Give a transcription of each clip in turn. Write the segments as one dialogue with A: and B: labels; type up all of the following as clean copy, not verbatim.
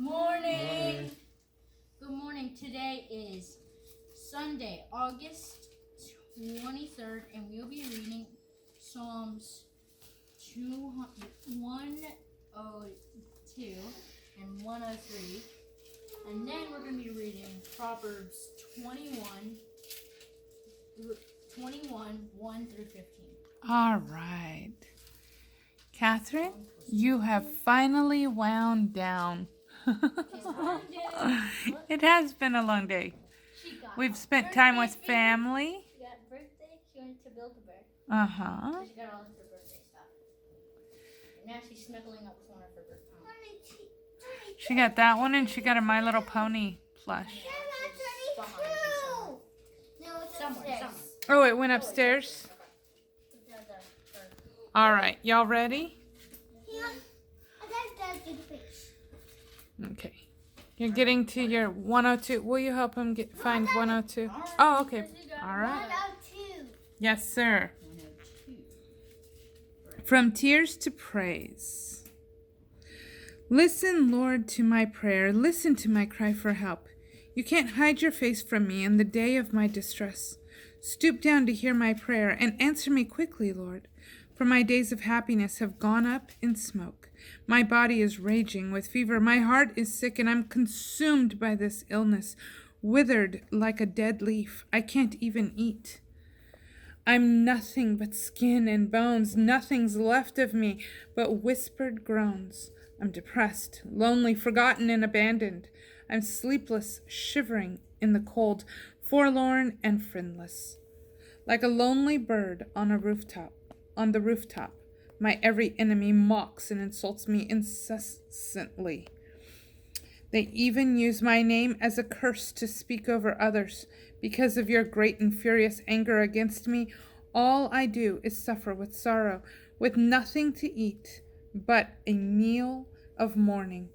A: Morning. Good morning. Today is Sunday, August 23rd, and we'll be reading Psalms 102 and 103. And then we're going to be reading Proverbs 21, 1 through 15.
B: All right. Catherine, you have finally wound down. It has been a long day. We've spent time with family.
A: She got birthday. She went to Build-A-Bear.
B: Uh-huh.
A: So she got all of her birthday stuff. And now she's snuggling up with one of her birthday.
B: She got that one, and she got a My Little Pony plush.
A: Somewhere.
B: Oh, it went upstairs? All right. Y'all ready? Okay. You're getting to your 102. Will you help him find 102? Oh, okay. All right. Yes, sir. From tears to praise. Listen, Lord, to my prayer. Listen to my cry for help. You can't hide your face from me in the day of my distress. Stoop down to hear my prayer and answer me quickly, Lord. For my days of happiness have gone up in smoke. My body is raging with fever. My heart is sick, and I'm consumed by this illness, withered like a dead leaf. I can't even eat. I'm nothing but skin and bones. Nothing's left of me but whispered groans. I'm depressed, lonely, forgotten, and abandoned. I'm sleepless, shivering in the cold, forlorn and friendless. Like a lonely bird on the rooftop, my every enemy mocks and insults me incessantly. They even use my name as a curse to speak over others. Because of your great and furious anger against me, all I do is suffer with sorrow, with nothing to eat but a meal of mourning.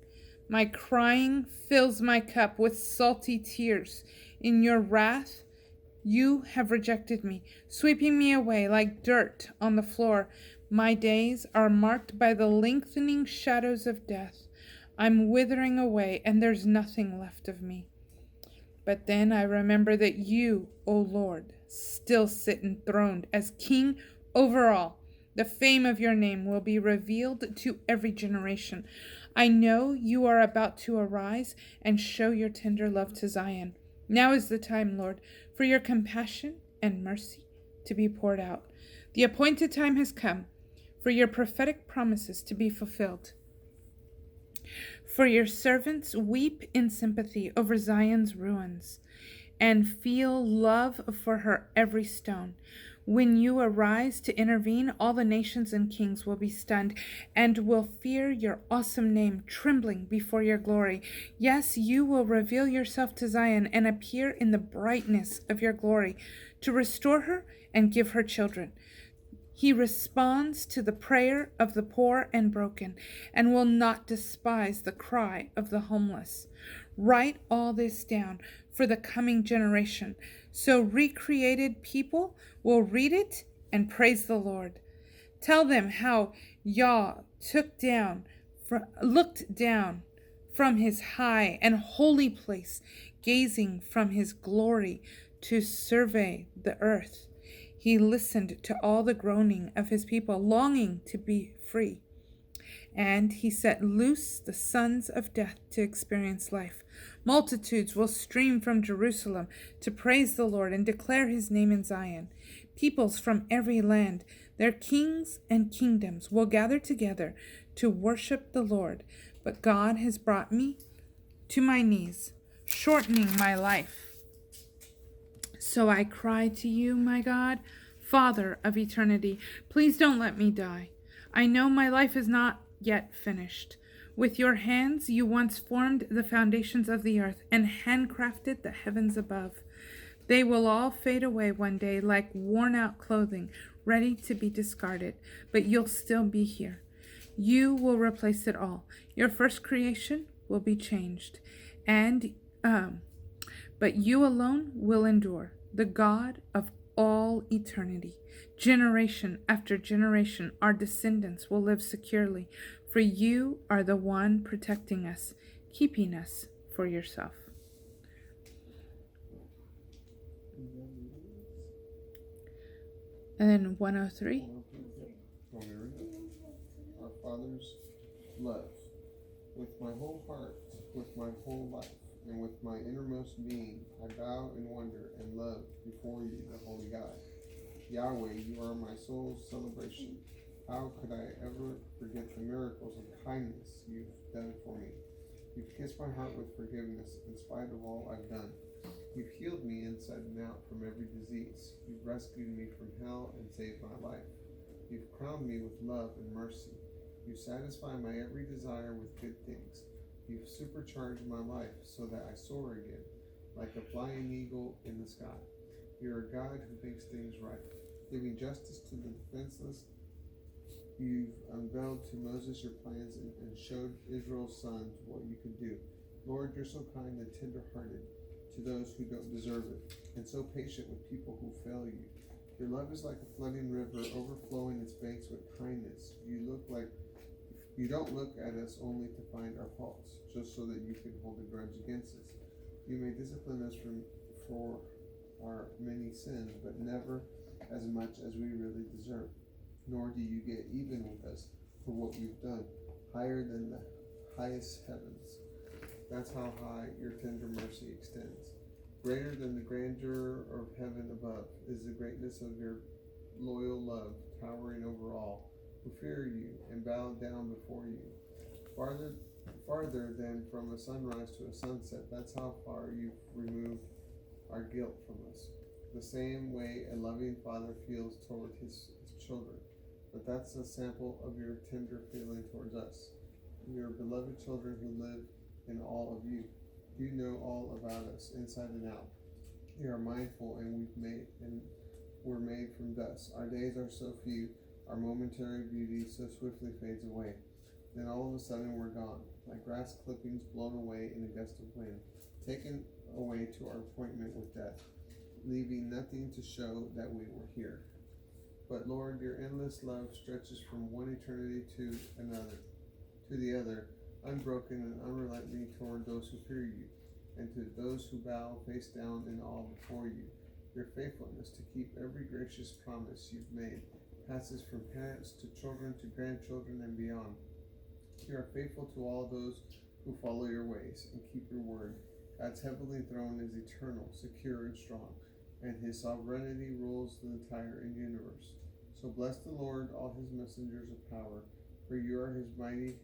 B: My crying fills my cup with salty tears. In your wrath, you have rejected me, sweeping me away like dirt on the floor. My days are marked by the lengthening shadows of death. I'm withering away, and there's nothing left of me. But then I remember that you, O Lord, still sit enthroned as King over all. The fame of your name will be revealed to every generation. I know you are about to arise and show your tender love to Zion. Now is the time, Lord, for your compassion and mercy to be poured out. The appointed time has come for your prophetic promises to be fulfilled. For your servants weep in sympathy over Zion's ruins and feel love for her every stone. When you arise to intervene, all the nations and kings will be stunned and will fear your awesome name, trembling before your glory. Yes, you will reveal yourself to Zion and appear in the brightness of your glory to restore her and give her children. He responds to the prayer of the poor and broken and will not despise the cry of the homeless. Write all this down for the coming generation, so recreated people will read it and praise the Lord. Tell them how Yah looked down from his high and holy place, gazing from his glory to survey the earth. He listened to all the groaning of his people, longing to be free. And he set loose the sons of death to experience life. Multitudes will stream from Jerusalem to praise the Lord and declare his name in Zion. Peoples from every land, their kings and kingdoms, will gather together to worship the Lord. But God has brought me to my knees, shortening my life. So I cry to you, my God, Father of eternity, please don't let me die. I know my life is not yet finished. With your hands you once formed the foundations of the earth and handcrafted the heavens above. They will all fade away one day like worn-out clothing, ready to be discarded, but you'll still be here. You will replace it all. Your first creation will be changed, but you alone will endure, the God of all eternity. Generation after generation, our descendants will live securely, for you are the one protecting us, keeping us for yourself. And then 103.
C: Our Father's love. With my whole heart, with my whole life, and with my innermost being, I bow in wonder and love before you, the Holy God. Yahweh, you are my soul's celebration. How could I ever forget the miracles of kindness you've done for me? You've kissed my heart with forgiveness in spite of all I've done. You've healed me inside and out from every disease. You've rescued me from hell and saved my life. You've crowned me with love and mercy. You satisfy my every desire with good things. You've supercharged my life so that I soar again, like a flying eagle in the sky. You're a God who makes things right, giving justice to the defenseless. You've unveiled to Moses your plans and showed Israel's sons what you could do. Lord, you're so kind and tender-hearted to those who don't deserve it, and so patient with people who fail you. Your love is like a flooding river, overflowing its banks with kindness. You don't look at us only to find our faults, just so that you can hold a grudge against us. You may discipline us for our many sins, but never as much as we really deserve. Nor do you get even with us for what we've done, higher than the highest heavens. That's how high your tender mercy extends. Greater than the grandeur of heaven above is the greatness of your loyal love, towering over all who fear you and bow down before you. Farther than from a sunrise to a sunset, that's how far you've removed our guilt from us. The same way a loving father feels toward his children. But that's a sample of your tender feeling towards us, your beloved children who live in all of you. You know all about us, inside and out. You are mindful, and we're made from dust. Our days are so few, our momentary beauty so swiftly fades away. Then all of a sudden we're gone, like grass clippings blown away in a gust of wind, taken away to our appointment with death, leaving nothing to show that we were here. But Lord, your endless love stretches from one eternity to the other, unbroken and unrelenting toward those who fear you, and to those who bow face down in awe before you. Your faithfulness to keep every gracious promise you've made passes from parents to children to grandchildren and beyond. You are faithful to all those who follow your ways and keep your word. God's heavenly throne is eternal, secure, and strong, and his sovereignty rules the entire universe. So bless the Lord, all his messengers of power, for you are his mighty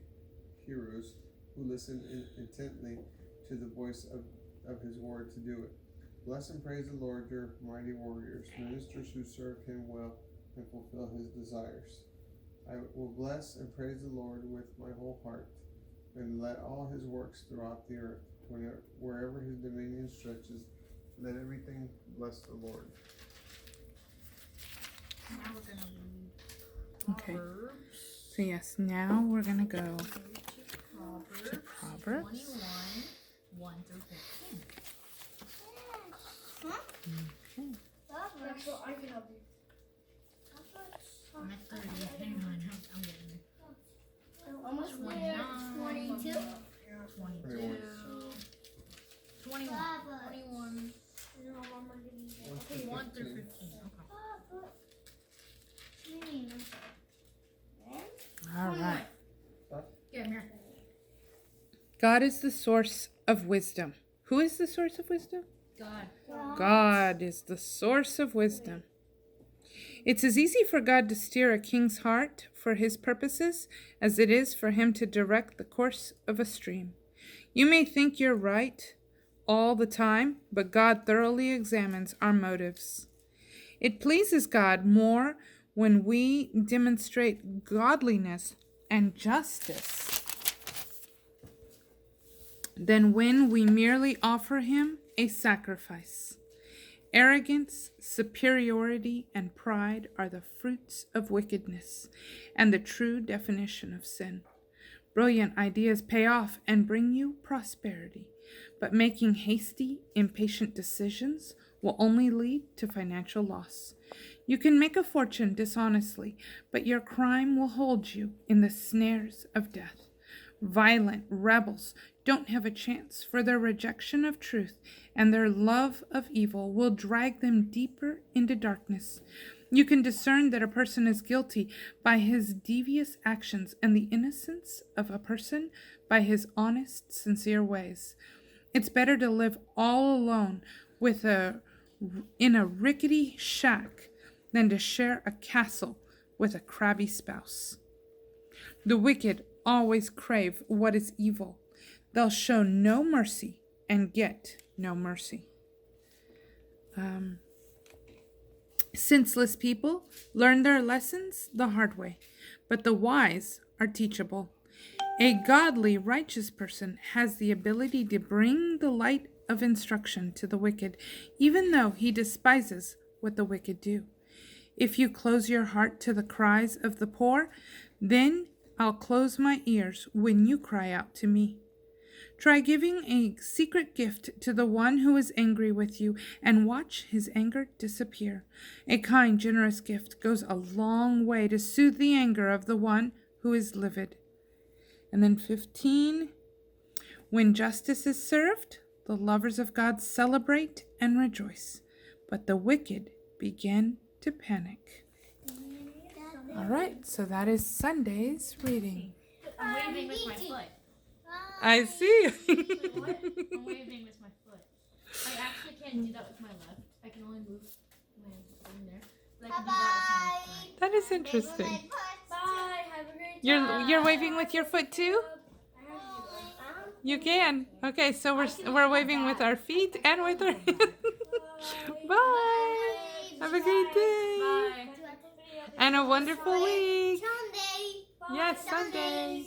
C: heroes who listen intently to the voice of his word to do it. Bless and praise the Lord, your mighty warriors, ministers who serve him well and fulfill his desires. I will bless and praise the Lord with my whole heart, and let all his works throughout the earth, wherever his dominion stretches, let everything bless the Lord.
A: Now we're going to read Proverbs.
B: Okay. So yes, now we're going to go
A: to
B: Proverbs
A: 21, 1 through 15.
B: Okay.
D: That's what I can help you.
A: I'm at 30. Hang on, I'm getting there.
D: Almost
A: 29,
D: 22.
A: 22, 21, 21,
D: Okay,
A: 1 through 15. Okay.
B: All right.
A: Get here.
B: God is the source of wisdom. Who is the source of wisdom?
A: God.
B: God is the source of wisdom. It's as easy for God to steer a king's heart for his purposes as it is for him to direct the course of a stream. You may think you're right all the time, but God thoroughly examines our motives. It pleases God more when we demonstrate godliness and justice than when we merely offer him a sacrifice. Arrogance, superiority, and pride are the fruits of wickedness and the true definition of sin. Brilliant ideas pay off and bring you prosperity, but making hasty, impatient decisions will only lead to financial loss. You can make a fortune dishonestly, but your crime will hold you in the snares of death. Violent rebels don't have a chance, for their rejection of truth and their love of evil will drag them deeper into darkness. You can discern that a person is guilty by his devious actions and the innocence of a person by his honest, sincere ways. It's better to live all alone in a rickety shack than to share a castle with a crabby spouse. The wicked always crave what is evil. They'll show no mercy and get no mercy. Senseless people learn their lessons the hard way, but the wise are teachable. A godly, righteous person has the ability to bring the light of instruction to the wicked, even though he despises what the wicked do. If you close your heart to the cries of the poor, then I'll close my ears when you cry out to me. Try giving a secret gift to the one who is angry with you and watch his anger disappear. A kind, generous gift goes a long way to soothe the anger of the one who is livid. And then 15, when justice is served, the lovers of God celebrate and rejoice, but the wicked begin to panic. All right, so that is Sunday's reading.
A: I'm waving with my foot.
B: I see.
A: Wait, what? I'm waving with my foot. I actually can't do that with my left. I can only move my arm there. But I can do that with my right.
B: That is interesting.
D: Bye. Have a great time.
B: You're waving with your foot too? You can. Okay, so we're waving with our feet and with our hands. Bye. Have a great day.
A: Bye.
B: And a wonderful week.
D: Sunday.
B: Yes, Sunday.